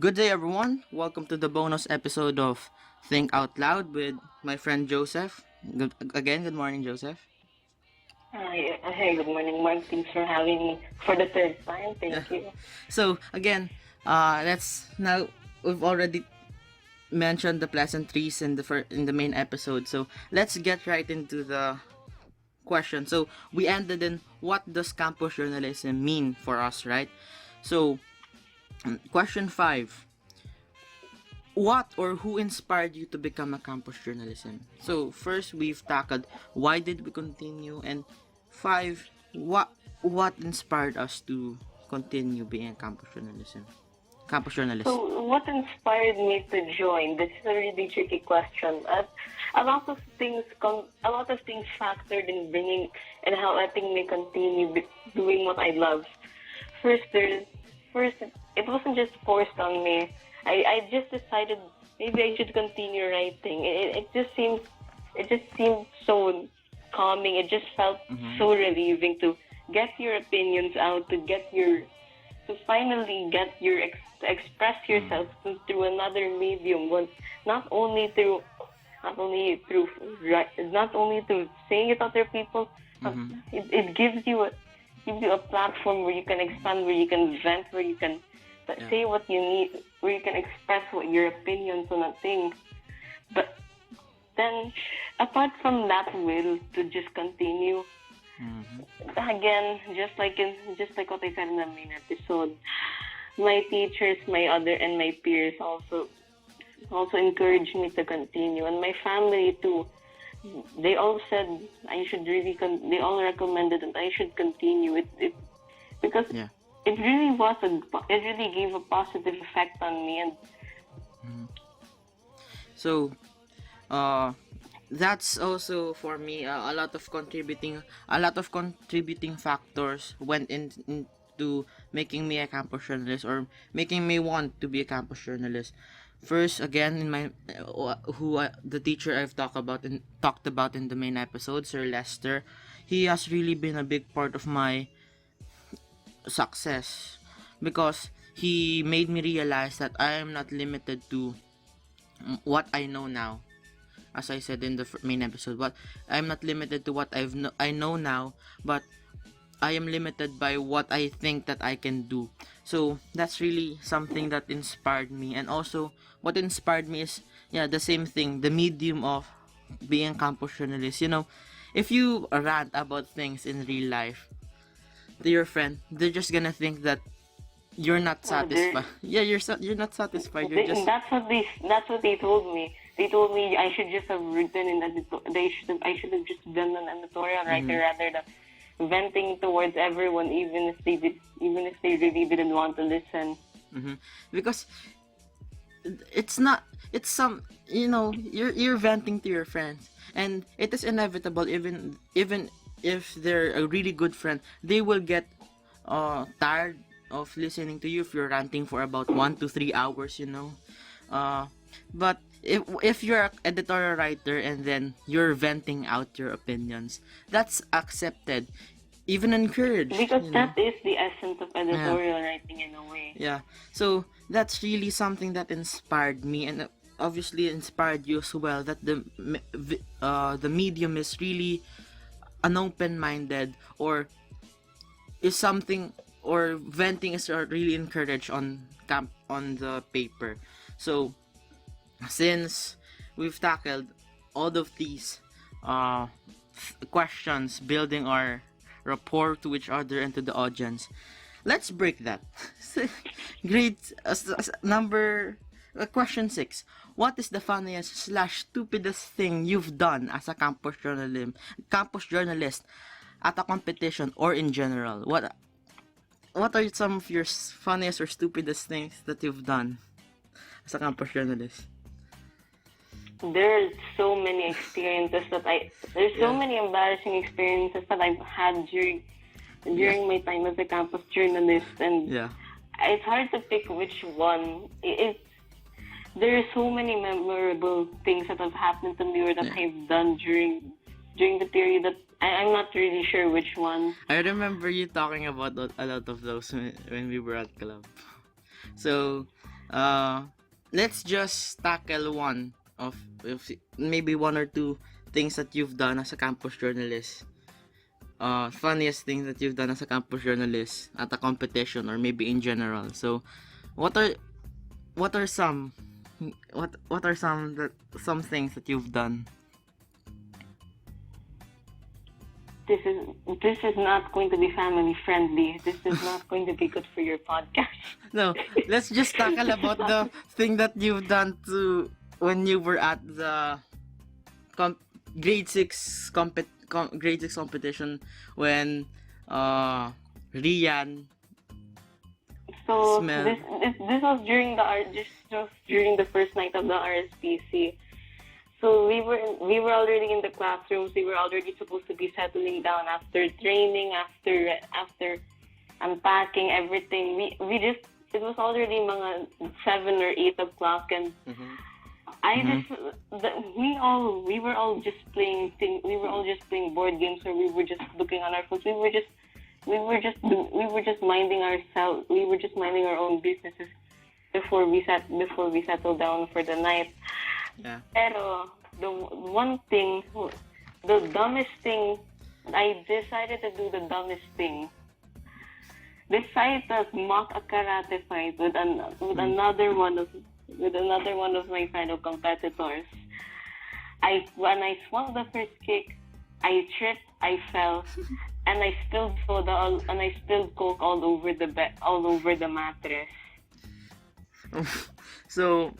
Good day, everyone. Welcome to the bonus episode of Think Out Loud with my friend Joseph. Good morning, Joseph. Hi, good morning, Mark. Thanks for having me for the third time. Yeah. Thank you. So again, let's now we've already mentioned the pleasantries in the main episode. So let's get right into the question. So we ended in what does campus journalism mean for us, right? So question 5. What or who inspired you to become a campus journalism? So first we've tackled why did we continue, and 5, what inspired us to continue being a campus journalist. So, what inspired me to join? This is a really tricky question. A lot of things factored in bringing and helping me continue doing what I love. First, it wasn't just forced on me. I just decided maybe I should continue writing. It just seemed so calming. It just felt so relieving to get your opinions out, to finally get to express yourself through another medium. Not only through not only through not only through saying it to other people, but it gives you a platform where you can expand, where you can vent, where you can say what you need, where you can express what your opinions on a thing. But then, apart from that will to just continue, again, just like what I said in the main episode, my teachers, and my peers also encouraged me to continue, and my family too. They all said I should they all recommended that I should continue because Yeah. it really gave a positive effect on me. And So that's also for me a lot of contributing factors went into making me a campus journalist, or making me want to be a campus journalist. First, again, in my the teacher I've talked about in the main episode, Sir Lester. He has really been a big part of my success, because he made me realize that I am not limited to what I know now. As I said in the main episode, what I'm not limited to what I know now, but I am limited by what I think that I can do. So that's really something that inspired me. And also, what inspired me is, the same thing, the medium of being a campus journalist. If you rant about things in real life to your friend, they're just gonna think that you're not satisfied. Yeah, you're not satisfied. You're just that's what they told me. They told me I should just have written I should have just done an editorial writer rather than venting towards everyone, even if they really didn't want to listen. because you're venting to your friends, and it is inevitable. Even if they're a really good friend, they will get tired of listening to you if you're ranting for about 1 to 3 hours. But if you're an editorial writer and then you're venting out your opinions, that's accepted, even encouraged. Because that is the essence of editorial writing in a way. Yeah. So that's really something that inspired me, and obviously inspired you as well. That the medium is really an open-minded, or is something, or venting is really encouraged on the paper. So since we've tackled all of these questions, building our rapport to each other and to the audience, let's break that. Great. Question 6. What is the funniest / stupidest thing you've done as a campus journalist at a competition, or in general? What are some of your funniest or stupidest things that you've done as a campus journalist? There's so many many embarrassing experiences that I've had during my time as a campus journalist, and it's hard to pick which one. There are so many memorable things that have happened to me, or that I've done during the period that I'm not really sure which one. I remember you talking about a lot of those when we were at club. So Uh, let's just tackle one of maybe one or two things that you've done as a campus journalist. Funniest things that you've done as a campus journalist at a competition or maybe in general. So, what are what are some what are some things that you've done? This is not going to be family friendly. This is not going to be good for your podcast. No, let's just tackle about the thing that you've done to when you were at the grade 6 grade 6 competition when Rian So smelled. this was during this was during the first night of the RSPC. So we were already in the classrooms. We were already supposed to be settling down after training, after unpacking everything. We just it was already mga 7 or 8 o'clock, and we were all just playing board games, or we were just looking on our phones. We were just minding ourselves. We were just minding our own businesses before we settled down for the night. Yeah. Pero the dumbest thing, I decided to do the dumbest thing. Decided to mock a karate fight with another one of my fellow competitors. When I swung the first kick, I tripped, I fell, and I spilled soda and I spilled Coke all over the mattress. So,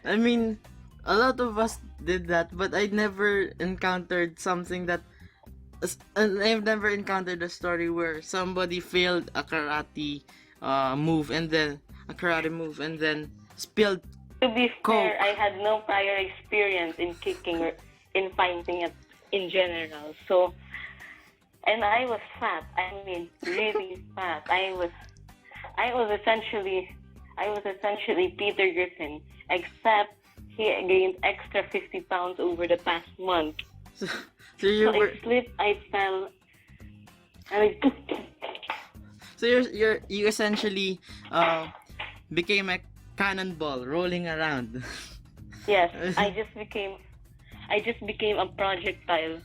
I mean, a lot of us did that, but I never encountered something that. And I've never encountered a story where somebody failed a karate move and then spilled To be Coke. fair, I had no prior experience in kicking or in fighting it in general. So, and I was fat. I mean, really fat. I was essentially Peter Griffin, except he gained extra 50 pounds over the past month. So So I slipped, I fell, and So you essentially became a cannonball rolling around. yes, I just became a projectile.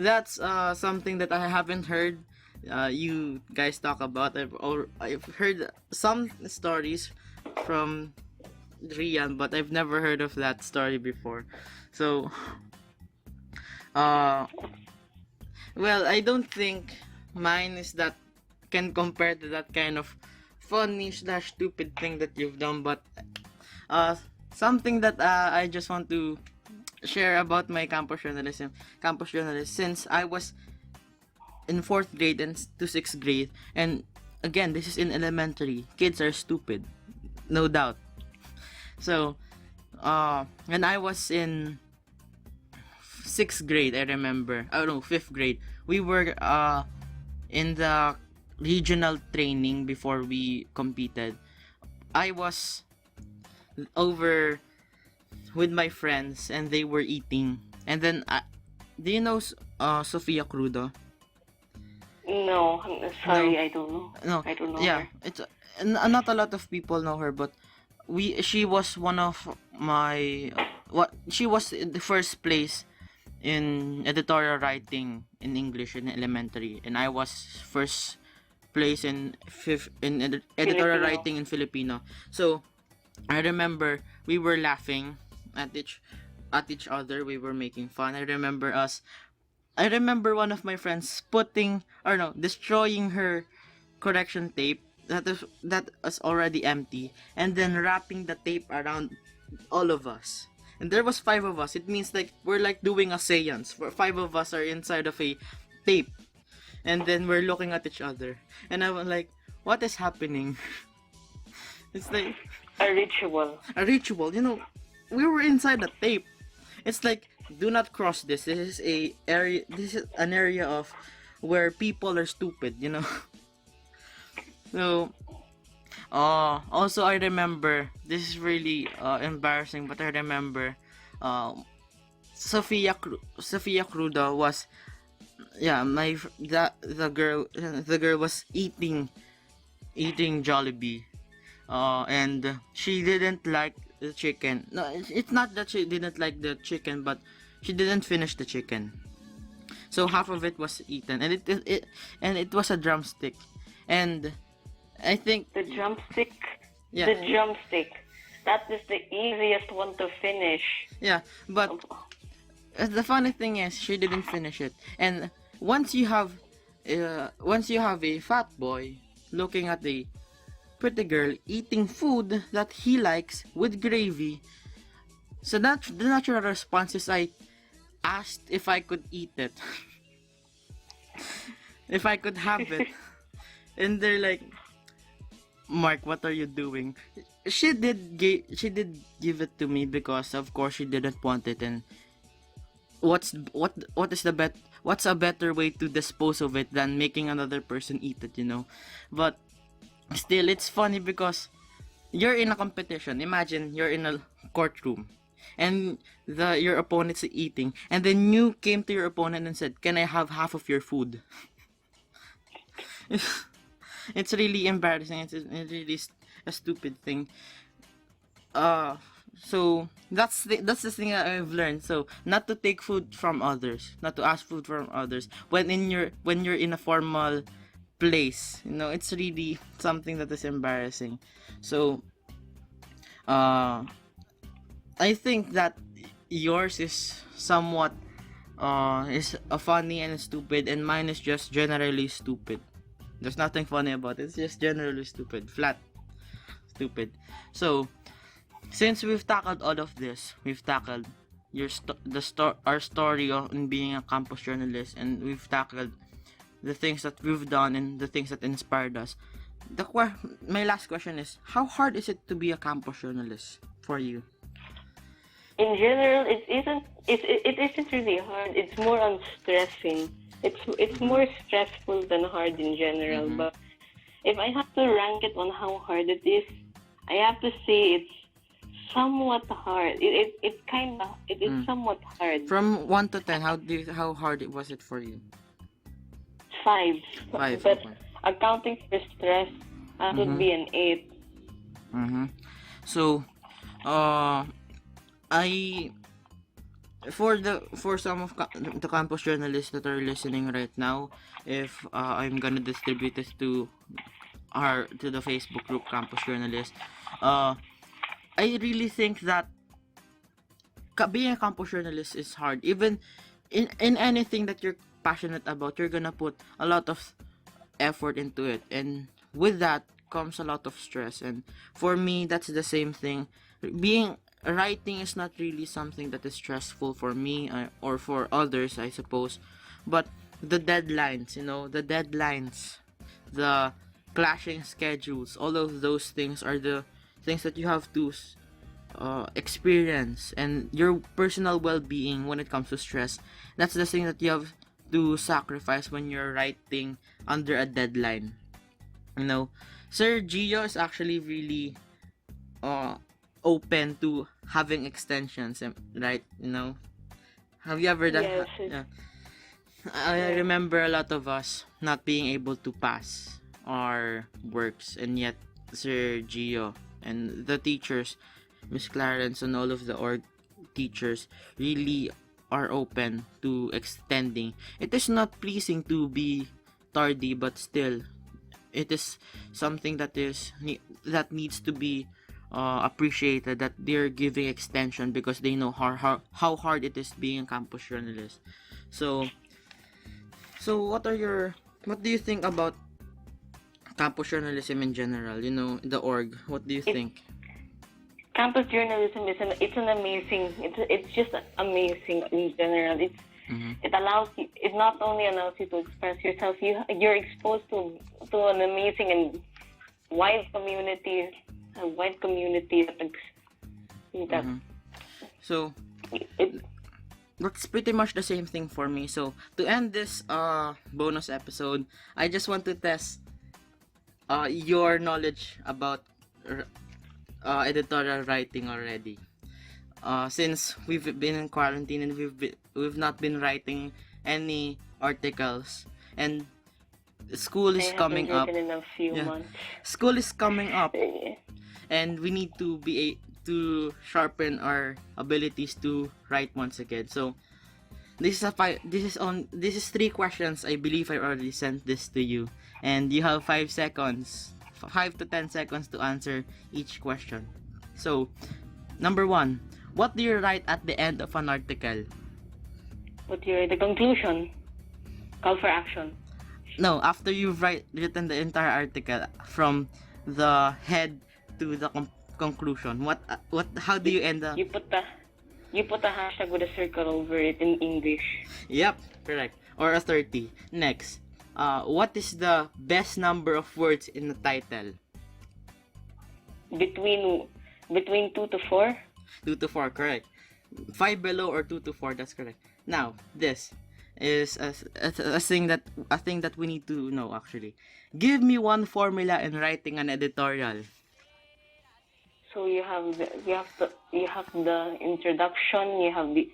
That's something that I haven't heard you guys talk about. I've heard some stories from Rian, but I've never heard of that story before. So, well, I don't think mine is that can compare to that kind of funny / stupid thing that you've done, but something that I just want to share about my campus journalism since I was in 4th grade and to 6th grade, and again, this is in elementary. Kids are stupid, no doubt. So, when I was in 6th grade, I remember. Oh no, 5th grade. We were in the regional training before we competed. I was over with my friends and they were eating. And then, do you know Sofia Crudo? No, sorry, No. I don't know. No. I don't know Yeah, her. it's not a lot of people know her, but she was one of my she was in the first place in editorial writing in English in elementary, and I was first place in editorial Filipino. writing in Filipino. So I remember we were laughing at each other. We were making fun. I remember one of my friends destroying her correction tape that was already empty, and then wrapping the tape around all of us. And there was 5 of us. It means like we're like doing a seance. 5 of us are inside of a tape, and then we're looking at each other. And I was like, "What is happening?" It's like A ritual. a ritual. We were inside a tape. It's like, do not cross this. This is an area of where people are stupid. So, also I remember, this is really embarrassing, but I remember, Sofia Crudo was, the girl was eating eating Jollibee, and she didn't like the chicken. No, it's not that she didn't like the chicken, but she didn't finish the chicken. So half of it was eaten, and it was a drumstick, and I think The drumstick. yeah, The drumstick. That is the easiest one to finish. yeah. But the funny thing is, she didn't finish it, and once you have a fat boy looking at a pretty girl eating food that he likes with gravy, so that the natural response is I asked if I could eat it, if I could have it, and they're like, Mark, what are you doing? She did give it to me because of course she didn't want it, and what is the what's a better way to dispose of it than making another person eat it, you know? But still, it's funny because you're in a competition. Imagine you're in a courtroom and your opponent's eating, and then you came to your opponent and said, "Can I have half of your food?" It's really embarrassing. It's really a stupid thing. So that's the thing that I've learned. So not to take food from others, not to ask food from others when you're in a formal place. You know, it's really something that is embarrassing. So I think that yours is somewhat is funny and stupid, and mine is just generally stupid. There's nothing funny about it. It's just generally stupid, flat stupid. So since we've tackled all of this, we've tackled our story on being a campus journalist, and we've tackled the things that we've done and the things that inspired us. My last question is, how hard is it to be a campus journalist for you? In general, it isn't really hard. It's more on stressing. It's more stressful than hard in general. Mm-hmm. But if I have to rank it on how hard it is, I have to say it's somewhat hard. It is somewhat hard. From 1 to 10, how hard was it for you? 5. 5. But Okay. accounting for stress, that would be an 8. Mm-hmm. So, I for some of the campus journalists that are listening right now, if I'm gonna distribute this to the Facebook group Campus Journalist, I really think that being a campus journalist is hard. Even in anything that you're passionate about, you're gonna put a lot of effort into it, and with that comes a lot of stress. And for me, that's the same thing. Writing is not really something that is stressful for me or for others, I suppose, but the deadlines, the clashing schedules, all of those things are the things that you have to experience, and your personal well-being when it comes to stress. That's the thing that you have to sacrifice when you're writing under a deadline. Sir Gio is actually really open to having extensions, right? Have you ever done? Yes. Yeah. I remember a lot of us not being able to pass our works, and yet Sir Gio and the teachers, Miss Clarence, and all of the org teachers really are open to extending. It is not pleasing to be tardy, but still, it is something that needs to be appreciated, that they're giving extension because they know how hard it is being a campus journalist. So what do you think about campus journalism in general? The org. What do you think? Campus journalism it's just amazing in general. It allows you. It not only allows you to express yourself. You're exposed to an amazing and wide community. A wide community that. So that's pretty much the same thing for me. So to end this bonus episode, I just want to test your knowledge about editorial writing already. Since we've been in quarantine and we've not been writing any articles, and school I is haven't coming up. written in a few Yeah. months. School is coming up, Eh, and we need to to sharpen our abilities to write once again. So this is this is 3 questions. I believe I already sent this to you, and you have 5 seconds, 5 to 10 seconds to answer each question. So, number 1, what do you write at the end of an article? But you're the conclusion. Call for action. No, after you've written the entire article from the head to the conclusion. How do you end up? You put a hashtag with a circle over it in English. Yep, correct. Or a 30. Next, what is the best number of words in the title? Between 2 to 4. 2 to 4, correct. 5 below or 2 to 4, that's correct. Now, this is a thing that we need to know actually. Give me one formula in writing an editorial. So you have the introduction, you have the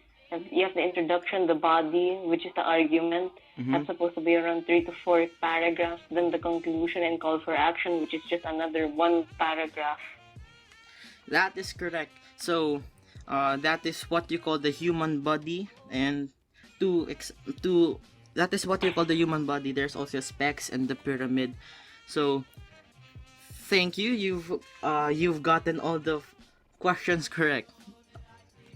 introduction, the body, which is the argument. That's supposed to be around 3 to 4 paragraphs. Then the conclusion and call for action, which is just another 1 paragraph. That is correct. So, that is what you call the human body, and that is what you call the human body. There's also specs and the pyramid. So, thank you. You've gotten all the questions correct.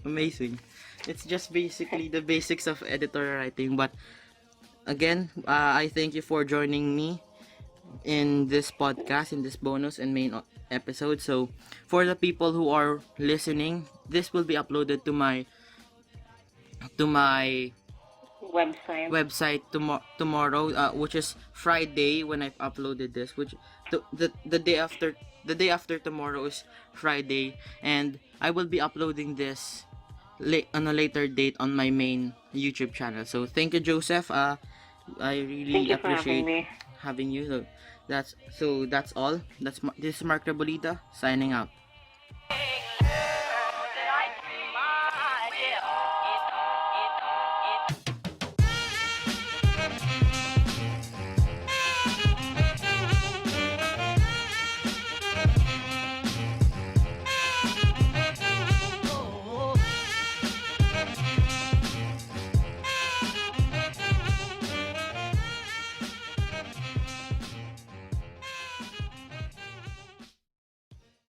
Amazing. It's just basically the basics of editorial writing. But again, I thank you for joining me in this podcast, in this bonus and main episode. So, for the people who are listening, this will be uploaded to my website tomorrow, which is Friday when I've uploaded this. Which the day after tomorrow is Friday, and I will be uploading this on a later date on my main YouTube channel. So thank you, Joseph. I really appreciate having you. So that's all. This is Mark Rebollido signing out.